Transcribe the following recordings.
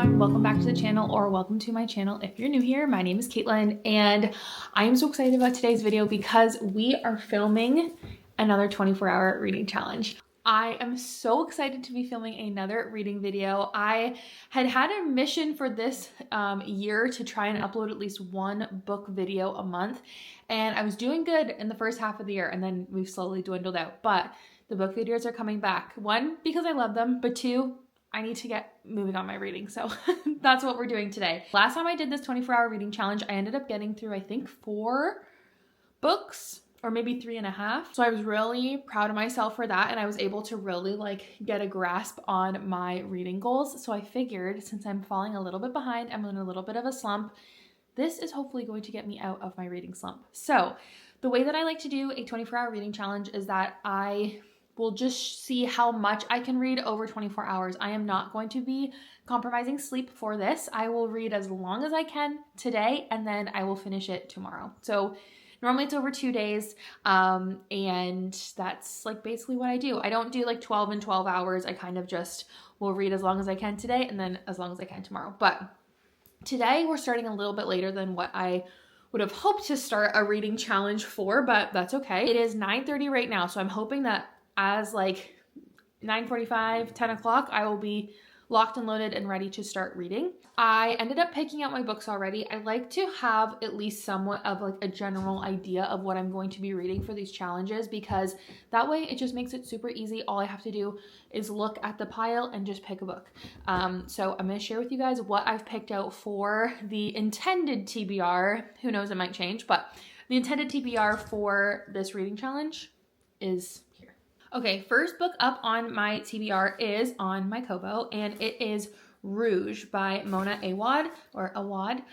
everyone, welcome back to the channel, or welcome to my channel if you're new here. My name is Katelyn and I am so excited about today's video because we are filming another 24-hour reading challenge. I am so excited to be filming another reading video. I had a mission for this year to try and upload at least one book video a month, and I was doing good in the first half of the year, and then we've slowly dwindled out. But the book videos are coming back. One, because I love them, but two, I need to get moving on my reading. So that's what we're doing today. Last time I did this 24-hour reading challenge, I ended up getting through, I think, 4 books or maybe 3.5. So I was really proud of myself for that. And I was able to really get a grasp on my reading goals. So I figured, since I'm falling a little bit behind, I'm in a little bit of a slump, this is hopefully going to get me out of my reading slump. So the way that I like to do a 24-hour reading challenge is that I will just see how much I can read over 24 hours. I am not going to be compromising sleep for this. I will read as long as I can today, and then I will finish it tomorrow. So normally it's over 2 days, and that's basically what I do. I don't do 12 and 12 hours. I kind of just will read as long as I can today and then as long as I can tomorrow. But today we're starting a little bit later than what I would have hoped to start a reading challenge for, but that's okay. It is 9:30 right now, so I'm hoping that as 9:45, 10 o'clock, I will be locked and loaded and ready to start reading. I ended up picking out my books already. I like to have at least somewhat of a general idea of what I'm going to be reading for these challenges, because that way it just makes it super easy. All I have to do is look at the pile and just pick a book. So I'm going to share with you guys what I've picked out for the intended TBR. Who knows, it might change, but the intended TBR for this reading challenge is here. Okay, first book up on my TBR is on my Kobo, and it is Rouge by Mona Awad, or Awad.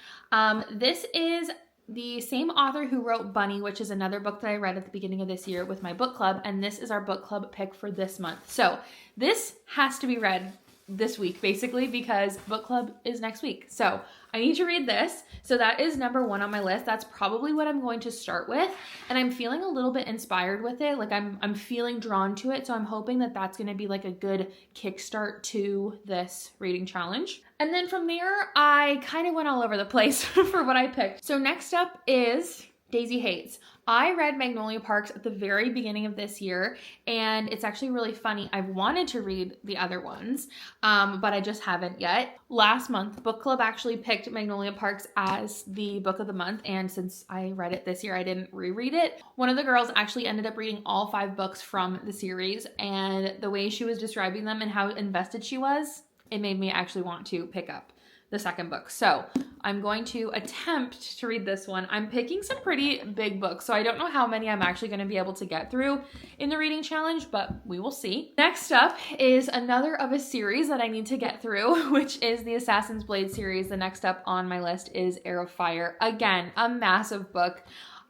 This is the same author who wrote Bunny, which is another book that I read at the beginning of this year with my book club, and this is our book club pick for this month. So this has to be read this week, basically, because book club is next week. So I need to read this. So that is number 1 on my list. That's probably what I'm going to start with. And I'm feeling a little bit inspired with it. I'm feeling drawn to it. So I'm hoping that that's going to be a good kickstart to this reading challenge. And then from there, I kind of went all over the place for what I picked. So next up is Daisy Hates. I read Magnolia Parks at the very beginning of this year, and it's actually really funny. I've wanted to read the other ones, but I just haven't yet. Last month, book club actually picked Magnolia Parks as the book of the month, and since I read it this year, I didn't reread it. One of the girls actually ended up reading all 5 books from the series, and the way she was describing them and how invested she was, it made me actually want to pick up the second book. So I'm going to attempt to read this one. I'm picking some pretty big books, so I don't know how many I'm actually going to be able to get through in the reading challenge, but we will see. Next up is another of a series that I need to get through, which is the Assassin's Blade series. The next up on my list is Heir of Fire. Again, a massive book.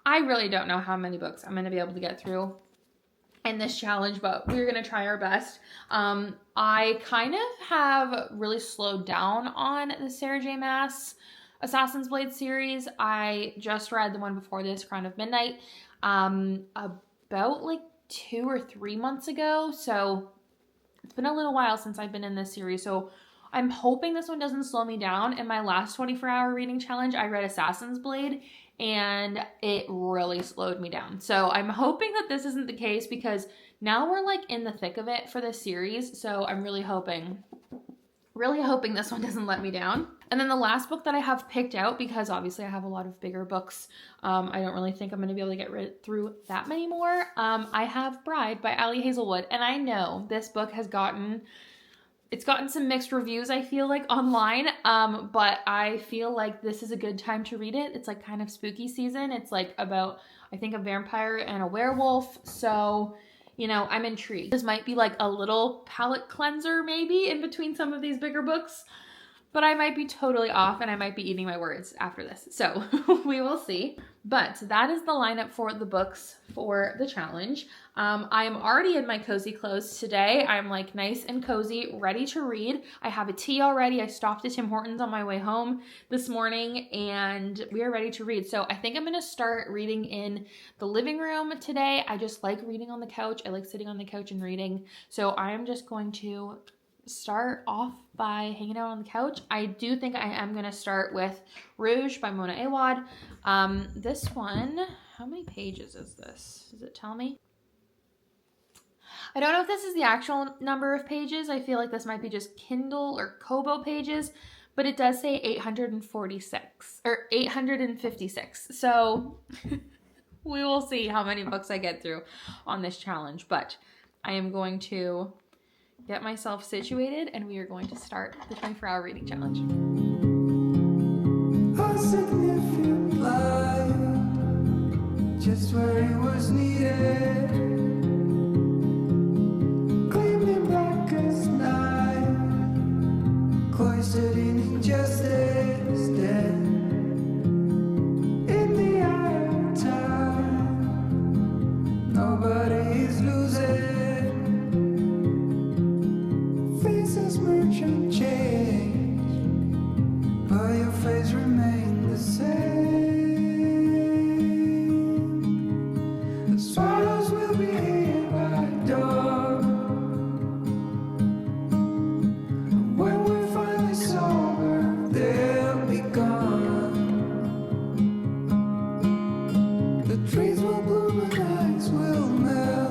I really don't know how many books I'm going to be able to get through in this challenge, but we're going to try our best. I kind of have really slowed down on the Sarah J. Maas Assassin's Blade series. I just read the one before this, Crown of Midnight, about 2 or 3 months ago. So it's been a little while since I've been in this series. So I'm hoping this one doesn't slow me down. In my last 24-hour reading challenge, I read Assassin's Blade, and it really slowed me down. So I'm hoping that this isn't the case, because now we're in the thick of it for this series. So I'm really hoping this one doesn't let me down. And then the last book that I have picked out, because obviously I have a lot of bigger books, I don't really think I'm going to be able to get through that many more. I have Bride by Ali Hazelwood, and I know this book has gotten some mixed reviews, I feel online, but I feel this is a good time to read it. It's kind of spooky season. It's about, I think, a vampire and a werewolf. So, I'm intrigued. This might be a little palate cleanser maybe in between some of these bigger books, but I might be totally off, and I might be eating my words after this. So we will see. But that is the lineup for the books for the challenge. I am already in my cozy clothes today. I'm nice and cozy, ready to read. I have a tea already. I stopped at Tim Hortons on my way home this morning, and we are ready to read. So I think I'm going to start reading in the living room today. I just like reading on the couch. I like sitting on the couch and reading. So I am just going to start off by hanging out on the couch. I do think I am going to start with Rouge by Mona Awad. This one, how many pages is this? Does it tell me? I don't know if this is the actual number of pages. I feel like this might be just Kindle or Kobo pages, but it does say 846 or 856. So we will see how many books I get through on this challenge, but I am going to get myself situated and we are going to start the 24-hour reading challenge. A significant light, just where it was needed, gleaming black as night, cloistered in injustice, dead in the eye of time. Nobody is losing. Merchant change, but your face remained the same. The swallows will be here by dawn, and when we're finally sober, they'll be gone. The trees will bloom and ice will melt.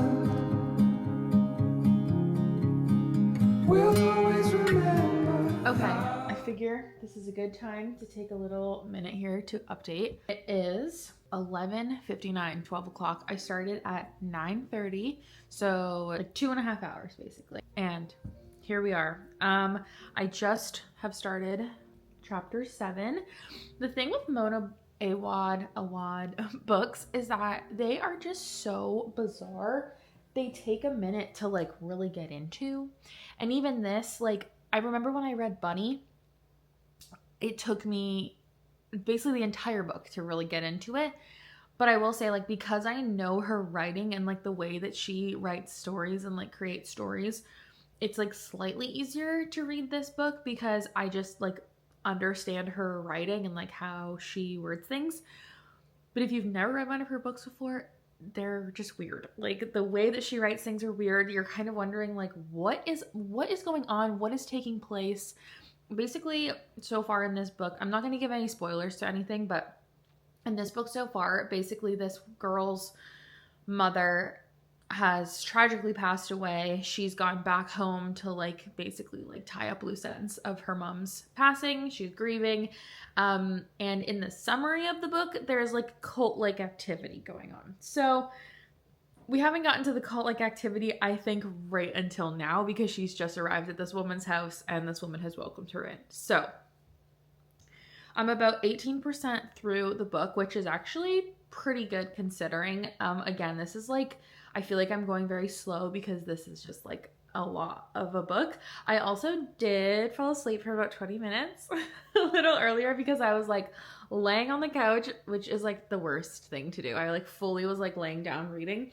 We'll Okay, I figure this is a good time to take a little minute here to update. It is 11:59, 12 o'clock. I started at 9:30, so like 2.5 hours basically. And here we are. I just have started chapter 7. The thing with Mona Awad books is that they are just so bizarre. They take a minute to like really get into. And even this, like, I remember when I read Bunny, it took me basically the entire book to really get into it. But I will say, like, because I know her writing and like the way that she writes stories and like creates stories, it's like slightly easier to read this book because I just like understand her writing and like how she words things. But if you've never read one of her books before, they're just weird. Like the way that she writes things are weird. You're kind of wondering like what is going on? What is taking place? Basically, so far in this book, I'm not going to give any spoilers to anything, but in this book so far, basically this girl's mother has tragically passed away. She's gone back home to like basically like tie up loose ends of her mom's passing. She's grieving. And in the summary of the book, there's like cult-like activity going on. So we haven't gotten to the cult-like activity, I think, right until now because she's just arrived at this woman's house and this woman has welcomed her in. So I'm about 18% through the book, which is actually pretty good considering. Again, this is like, I feel like I'm going very slow because this is just like a lot of a book. I also did fall asleep for about 20 minutes a little earlier because I was like laying on the couch, which is like the worst thing to do. I like fully was like laying down reading.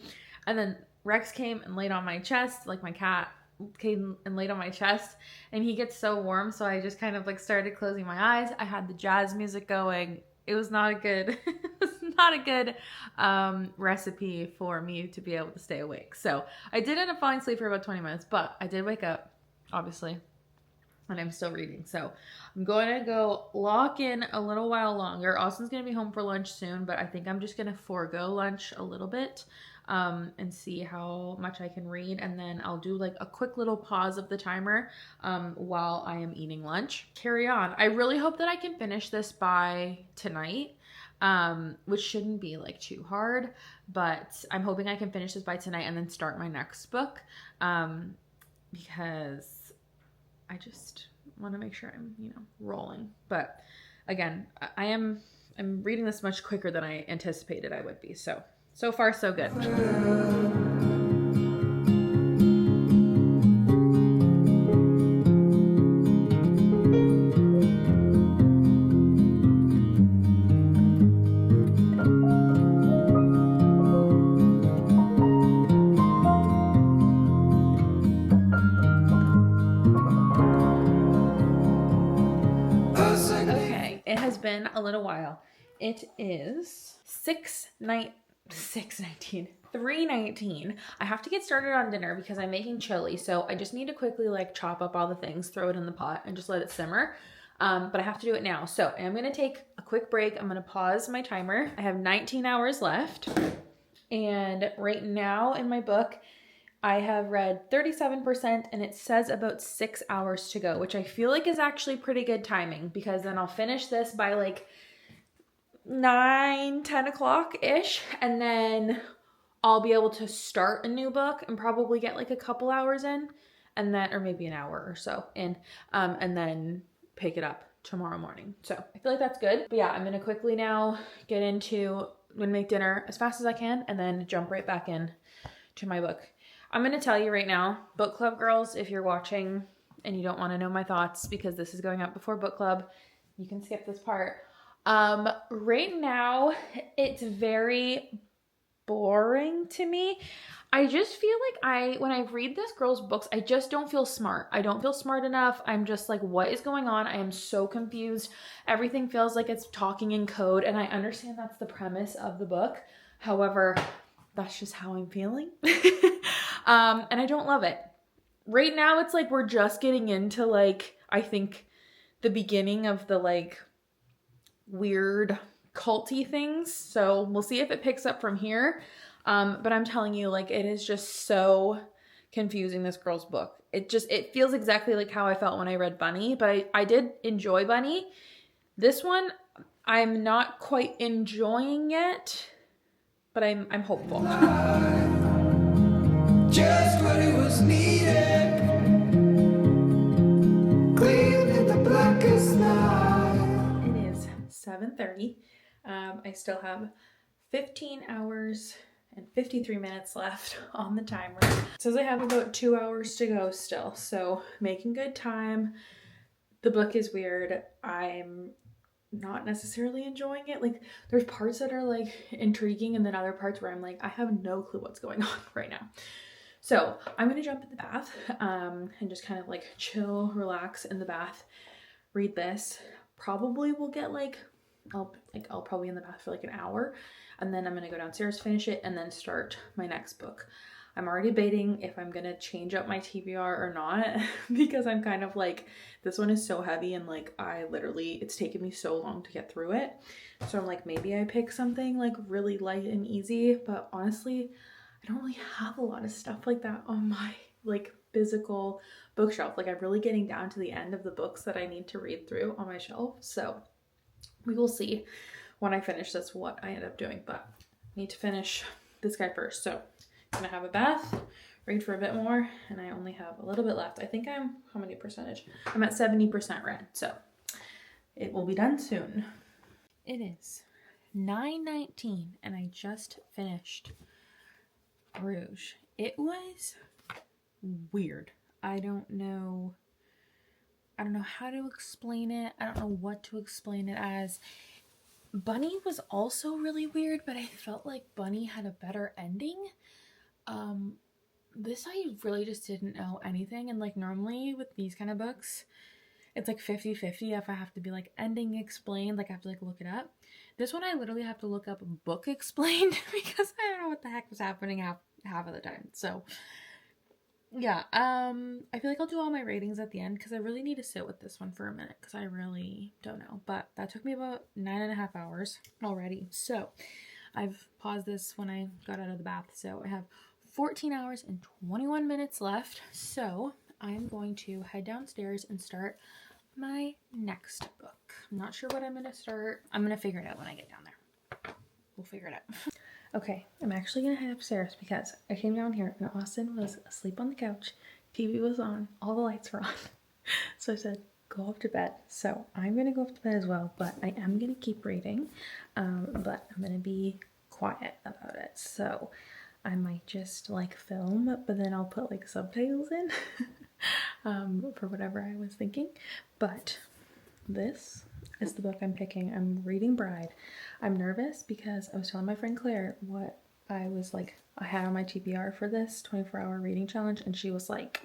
And then Rex came and laid on my chest, like my cat came and laid on my chest, and he gets so warm. So I just kind of like started closing my eyes. I had the jazz music going. It was not a good, recipe for me to be able to stay awake. So I did end up falling asleep for about 20 minutes, but I did wake up, obviously, and I'm still reading. So I'm going to go lock in a little while longer. Austin's going to be home for lunch soon, but I think I'm just going to forego lunch a little bit and see how much I can read. And then I'll do like a quick little pause of the timer while I am eating lunch. Carry on. I really hope that I can finish this by tonight, which shouldn't be like too hard, but I'm hoping I can finish this by tonight and then start my next book because I just want to make sure I'm, rolling. But again, I'm reading this much quicker than I anticipated I would be. So far, so good. Okay, it has been a little while. It is 6:19, 3:19. I have to get started on dinner because I'm making chili. So I just need to quickly like chop up all the things, throw it in the pot and just let it simmer. But I have to do it now. So I'm going to take a quick break. I'm going to pause my timer. I have 19 hours left. And right now in my book, I have read 37% and it says about 6 hours to go, which I feel like is actually pretty good timing because then I'll finish this by like 9-10 o'clock-ish, and then I'll be able to start a new book and probably get like a couple hours in, and then, or maybe an hour or so in, and then pick it up tomorrow morning. So I feel like that's good. But yeah, I'm gonna quickly now get into, I'm gonna make dinner as fast as I can and then jump right back in to my book. I'm gonna tell you right now, book club girls, if you're watching and you don't want to know my thoughts because this is going up before book club, you can skip this part. Right now it's very boring to me. I just feel like when I read this girl's books, I just don't feel smart. I don't feel smart enough. I'm just like, what is going on? I am so confused. Everything feels like it's talking in code, and I understand that's the premise of the book. However, that's just how I'm feeling. And I don't love it. Right now it's like we're just getting into like, I think the beginning of the like weird culty things. So we'll see if it picks up from here. But I'm telling you, like, it is just so confusing, this girl's book. It feels exactly like how I felt when I read Bunny, but I did enjoy Bunny. This one, I'm not quite enjoying yet, but I'm hopeful. Just what it was needed. Clean in the blackest night. It is 7:30. I still have 15 hours and 53 minutes left on the timer. It says I have about 2 hours to go still, so making good time. The book is weird. I'm not necessarily enjoying it. Like, there's parts that are like intriguing and then other parts where I'm like, I have no clue what's going on right now. So I'm gonna jump in the bath and just kind of like chill, relax in the bath, read this. Probably will get like, I'll probably in the bath for like an hour, and then I'm gonna go downstairs, finish it, and then start my next book. I'm already debating if I'm gonna change up my TBR or not because I'm kind of like, this one is so heavy and like it's taken me so long to get through it. So I'm like, maybe I pick something like really light and easy, but honestly, I don't really have a lot of stuff like that on my like physical bookshelf. Like, I'm really getting down to the end of the books that I need to read through on my shelf. So we will see when I finish this what I end up doing, but I need to finish this guy first. So I'm gonna have a bath, read for a bit more, and I only have a little bit left. I think I'm, how many percentage? I'm at 70% read, so it will be done soon. It is 9:19 and I just finished Rouge. It was weird. I don't know how to explain it. I don't know what to explain it as. Bunny was also really weird, but I felt like Bunny had a better ending. This I really just didn't know anything, and like normally with these kind of books, it's like 50-50 if I have to be like ending explained, like I have to like look it up. This one I literally have to look up book explained because I don't know what the heck was happening half of the time. So yeah, I feel like I'll do all my ratings at the end because I really need to sit with this one for a minute because I really don't know. But that took me about 9.5 hours already. So I've paused this when I got out of the bath. So I have 14 hours and 21 minutes left. So I'm going to head downstairs and start my next book. I'm not sure what I'm going to start. I'm going to figure it out when I get down there. We'll figure it out. Okay, I'm actually going to head upstairs because I came down here and Austin was asleep on the couch. TV was on. All the lights were on. So I said, go up to bed. So I'm going to go up to bed as well, but I am going to keep reading. But I'm going to be quiet about it. So I might just like film, but then I'll put like subtitles in for whatever I was thinking. But this is the book I'm picking. I'm reading Bride. I'm nervous because I was telling my friend Claire what I had on my TBR for this 24-hour reading challenge, and she was like,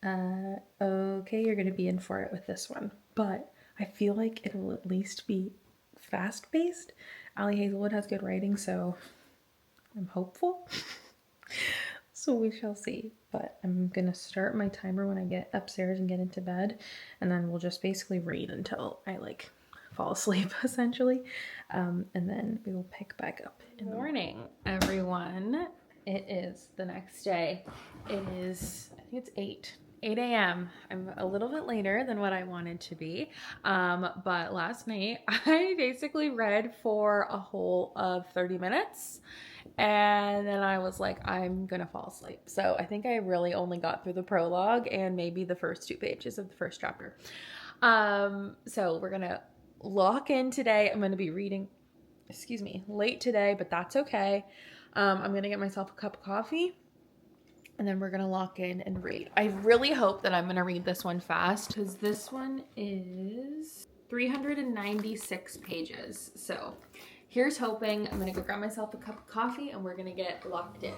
okay, you're gonna be in for it with this one. But I feel like it'll at least be fast-paced. Ali Hazelwood has good writing, so I'm hopeful. So we shall see. But I'm gonna start my timer when I get upstairs and get into bed, and then we'll just basically read until I like fall asleep essentially, and then we will pick back up in the morning. Everyone, it is the next day. It is, I think it's 8 a.m. I'm a little bit later than what I wanted to be, but last night I basically read for a whole of 30 minutes, and then I was like, I'm gonna fall asleep. So I think I really only got through the prologue and maybe the first 2 pages of the first chapter. So we're gonna lock in today. I'm gonna be reading, late today, but that's okay. I'm gonna get myself a cup of coffee, and then we're gonna lock in and read. I really hope that I'm gonna read this one fast, because this one is 396 pages. So here's hoping. I'm gonna go grab myself a cup of coffee and we're gonna get locked in.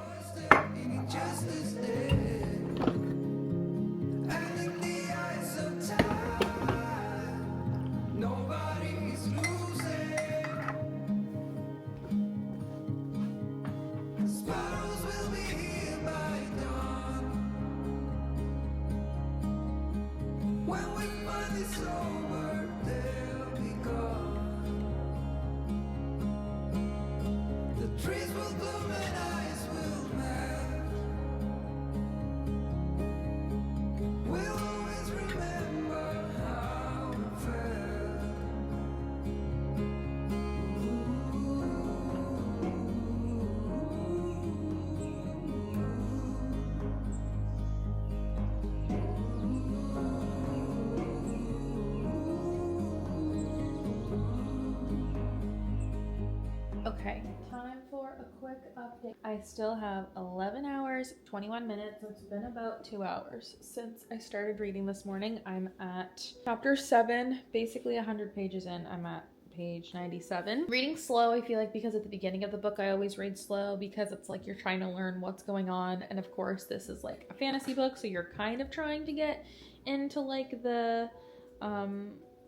Okay, time for a quick update. I still have 11 hours, 21 minutes. It's been about 2 hours since I started reading this morning. I'm at chapter 7, basically 100 pages in. I'm at page 97. Reading slow, I feel like, because at the beginning of the book I always read slow because it's like you're trying to learn what's going on, and of course this is like a fantasy book, so you're kind of trying to get into like the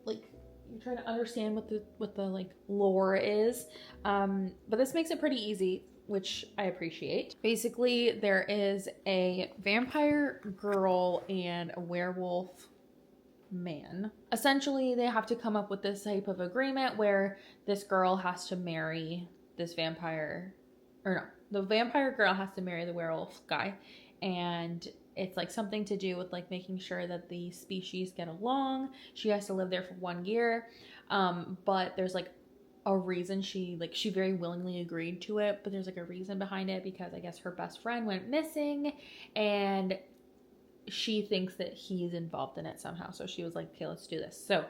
like you're trying to understand what the like lore is, but this makes it pretty easy, which I appreciate. Basically, there is a vampire girl and a werewolf man. Essentially, they have to come up with this type of agreement where this girl has to marry this vampire, or no, the vampire girl has to marry the werewolf guy, and it's like something to do with like making sure that the species get along. She has to live there for 1 year, but there's like a reason she very willingly agreed to it, but there's like a reason behind it because I guess her best friend went missing and she thinks that he's involved in it somehow. So she was like, okay, let's do this. So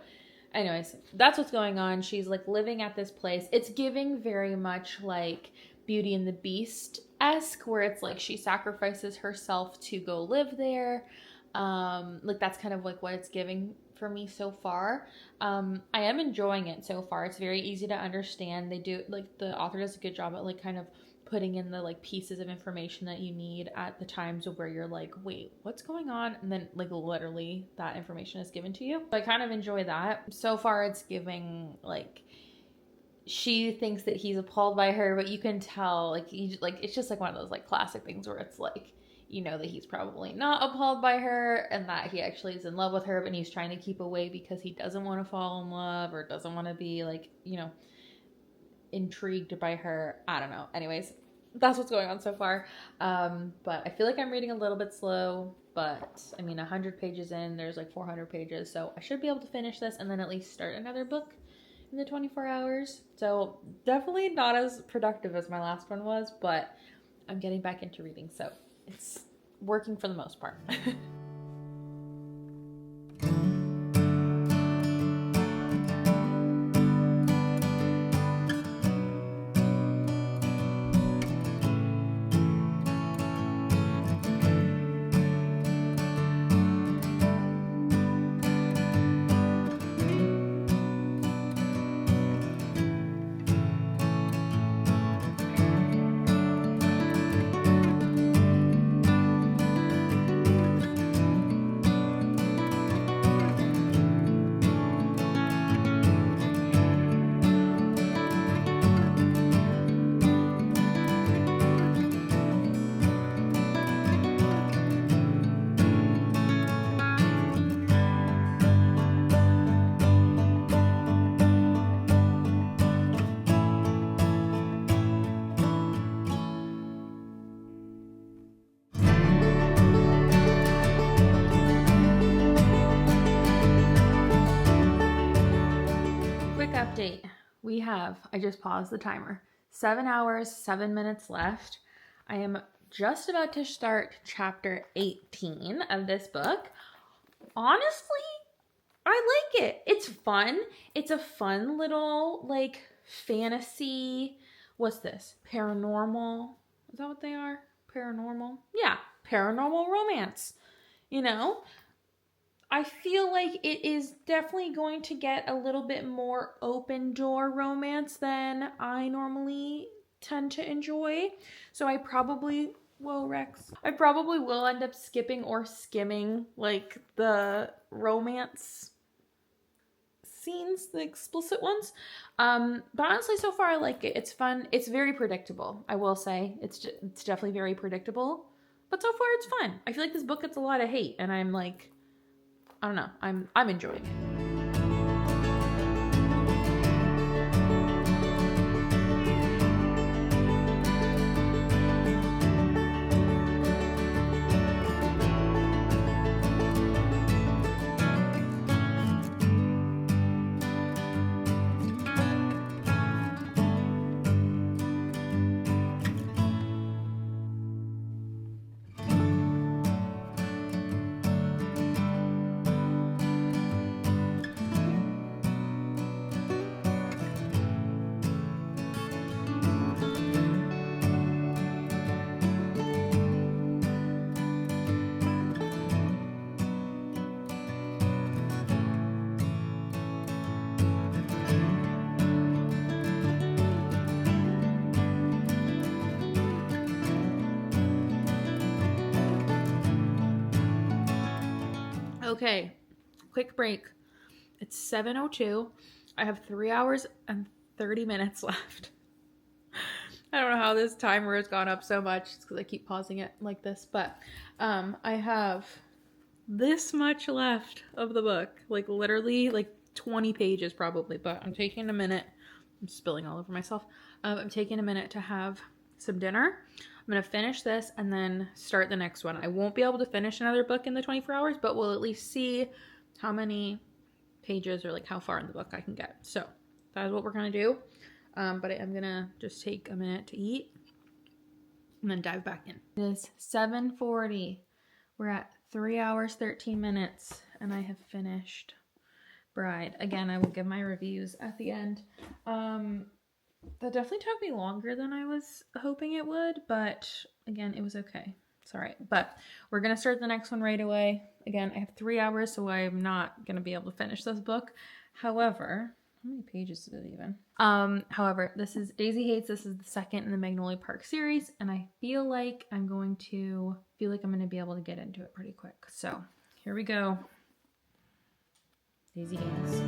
anyways, that's what's going on. She's like living at this place. It's giving very much like Beauty and the Beast-esque, where it's like she sacrifices herself to go live there. Like that's kind of like what it's giving for me so far. I am enjoying it so far. It's very easy to understand. They do, like, the author does a good job at like kind of putting in the like pieces of information that you need at the times of where you're like, wait, what's going on? And then like literally that information is given to you. So I kind of enjoy that. So far it's giving like, she thinks that he's appalled by her, but you can tell like it's just like one of those like classic things where it's like, you know, that he's probably not appalled by her and that he actually is in love with her, but he's trying to keep away because he doesn't want to fall in love or doesn't want to be like, you know, intrigued by her. I don't know. Anyways, that's what's going on so far. But I feel like I'm reading a little bit slow, but I mean, 100 pages in, there's like 400 pages. So I should be able to finish this and then at least start another book in the 24 hours. So definitely not as productive as my last one was, but I'm getting back into reading. So it's working for the most part. Update. We have, I just paused the timer, 7 hours, 7 minutes left. I am just about to start chapter 18 of this book. Honestly, I like it. It's fun. It's a fun little, like, fantasy. What's this? Paranormal. Is that what they are? Paranormal? Yeah, paranormal romance. You know? I feel like it is definitely going to get a little bit more open door romance than I normally tend to enjoy. So I probably, whoa Rex, I probably will end up skipping or skimming like the romance scenes, the explicit ones. But honestly, so far I like it. It's fun. It's very predictable. I will say it's definitely very predictable, but so far it's fun. I feel like this book gets a lot of hate and I'm like, I don't know. I'm enjoying it. Okay, quick break. It's 7:02. I have 3 hours and 30 minutes left. I don't know how this timer has gone up so much. It's because I keep pausing it like this. But I have this much left of the book. Like literally like 20 pages probably. But I'm taking a minute. I'm spilling all over myself. I'm taking a minute to have some dinner. I'm going to finish this and then start the next one. I won't be able to finish another book in the 24 hours, but we'll at least see how many pages or like how far in the book I can get. So that is what we're going to do. But I am going to just take a minute to eat and then dive back in. It is 7:40. We're at 3 hours, 13 minutes, and I have finished Bride. Again, I will give my reviews at the end. That definitely took me longer than I was hoping it would, but again, it was okay. It's all right. But we're going to start the next one right away. Again, I have 3 hours, so I'm not going to be able to finish this book. However, how many pages is it even? However, this is Daisy Hates. This is the second in the Magnolia Park series, and I feel like I'm going to be able to get into it pretty quick. So here we go. Daisy Hates.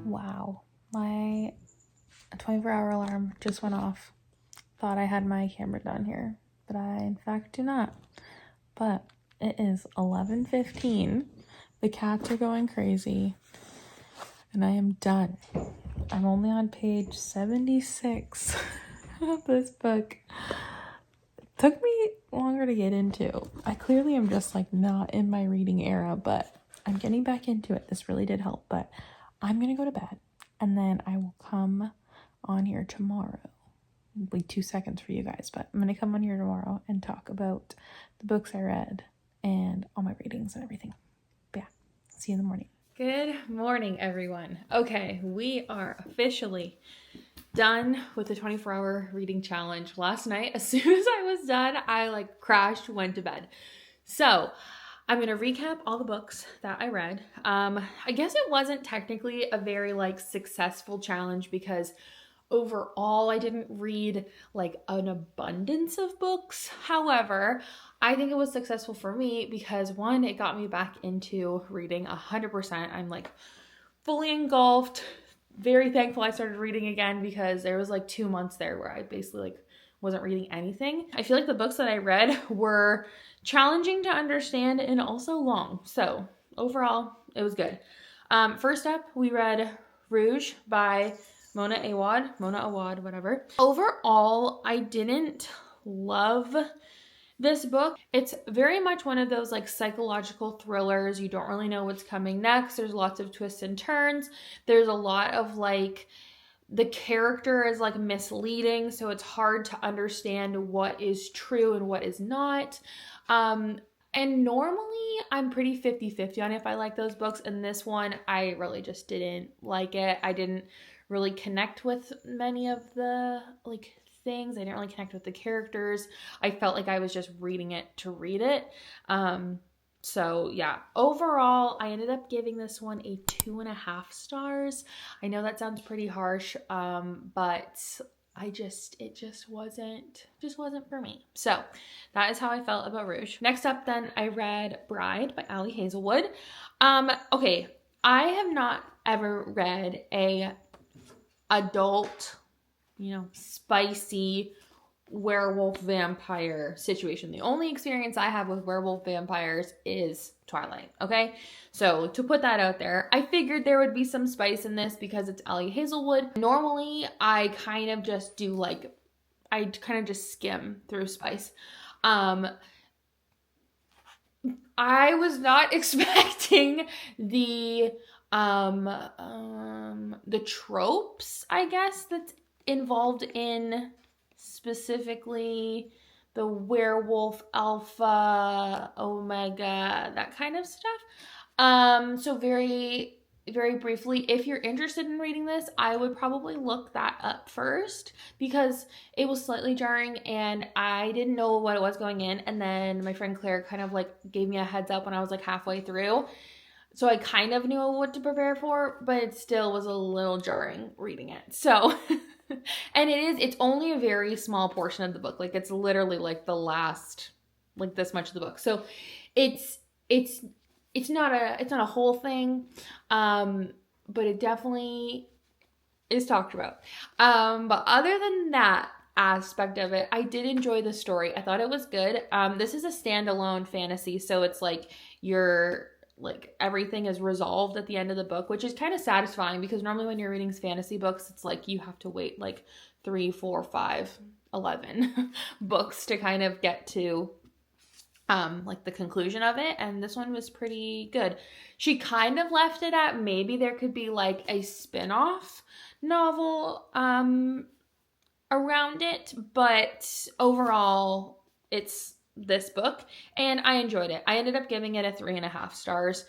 Wow, my 24-hour alarm just went off. Thought I had my camera done here, but I in fact do not. But it is 11:15. The cats are going crazy, and I am done. I'm only on page 76 of this book. It took me longer to get into. I clearly am just like not in my reading era, but I'm getting back into it. This really did help, but I'm gonna go to bed and then I will come on here tomorrow. It'll be 2 seconds for you guys, but I'm gonna come on here tomorrow and talk about the books I read and all my readings and everything. But yeah, see you in the morning. Good morning, everyone. Okay, we are officially done with the 24-hour reading challenge. Last night, as soon as I was done, I like crashed, went to bed. So I'm going to recap all the books that I read. I guess it wasn't technically a very like successful challenge because overall I didn't read like an abundance of books. However, I think it was successful for me because one, it got me back into reading 100%. I'm like fully engulfed. Very thankful I started reading again because there was like 2 months there where I basically like wasn't reading anything. I feel like the books that I read were challenging to understand and also long. So overall, it was good. First up, we read Rouge by Mona Awad, whatever. Overall, I didn't love this book. It's very much one of those like psychological thrillers. You don't really know what's coming next. There's lots of twists and turns. There's a lot of like, the character is like misleading, so it's hard to understand what is true and what is not. And normally I'm pretty 50-50 on if I like those books, and this one I really just didn't like it. I didn't really connect with many of the like things. I didn't really connect with the characters. I felt like I was just reading it to read it. So yeah, overall, I ended up giving this one a 2.5 stars. I know that sounds pretty harsh, but it just wasn't for me. So that is how I felt about Rouge. Next up then, I read Bride by Ali Hazelwood. Okay, I have not ever read a adult, spicy werewolf vampire situation. The only experience I have with werewolf vampires is Twilight. Okay, so to put that out there, I figured there would be some spice in this because it's Ali Hazelwood. Normally I kind of just skim through spice. I was not expecting the tropes, I guess, that's involved in specifically the werewolf, alpha, omega, that kind of stuff. So very, very briefly, if you're interested in reading this, I would probably look that up first because it was slightly jarring and I didn't know what it was going in. And then my friend Claire kind of like gave me a heads up when I was like halfway through. So I kind of knew what to prepare for, but it still was a little jarring reading it. So, and it's only a very small portion of the book. Like it's literally like the last, like this much of the book. So it's not a whole thing. But it definitely is talked about. But other than that aspect of it, I did enjoy the story. I thought it was good. This is a standalone fantasy. So it's like everything is resolved at the end of the book, which is kind of satisfying because normally when you're reading fantasy books, it's like you have to wait like 3, 4, 5, 11 books to kind of get to like the conclusion of it. And this one was pretty good. She kind of left it at maybe there could be like a spin-off novel around it, but overall it's this book and I enjoyed it. I ended up giving it a 3.5 stars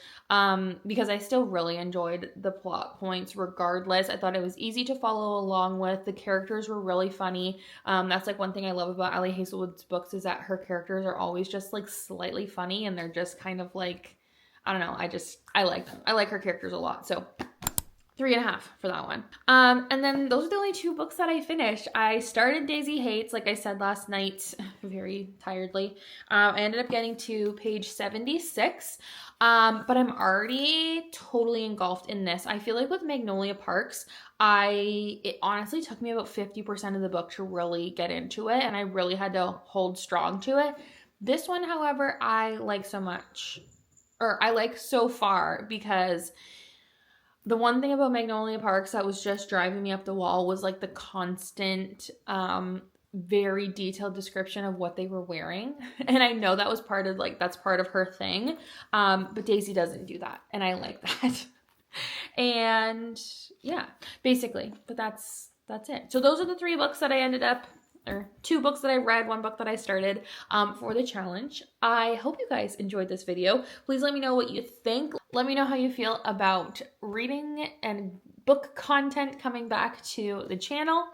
because I still really enjoyed the plot points regardless. I thought it was easy to follow along with. The characters were really funny. That's like one thing I love about Ali Hazelwood's books is that her characters are always just like slightly funny and they're just kind of like, I don't know, I like them. I like her characters a lot. So 3.5 for that one. And then those are the only 2 books that I finished. I started Daisy Hates, like I said last night, very tiredly. I ended up getting to page 76, but I'm already totally engulfed in this. I feel like with Magnolia Parks, it honestly took me about 50% of the book to really get into it, and I really had to hold strong to it. This one, however, I like so far because the one thing about Magnolia Parks that was just driving me up the wall was like the constant, very detailed description of what they were wearing. And I know that was that's part of her thing. But Daisy doesn't do that. And I like that. And yeah, basically, but that's it. So those are the 3 books that I ended up, or 2 books that I read, 1 book that I started for the challenge. I hope you guys enjoyed this video. Please let me know what you think. Let me know how you feel about reading and book content coming back to the channel.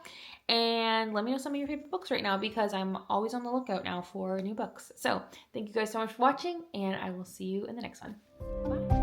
And let me know some of your favorite books right now because I'm always on the lookout now for new books. So thank you guys so much for watching and I will see you in the next one. Bye.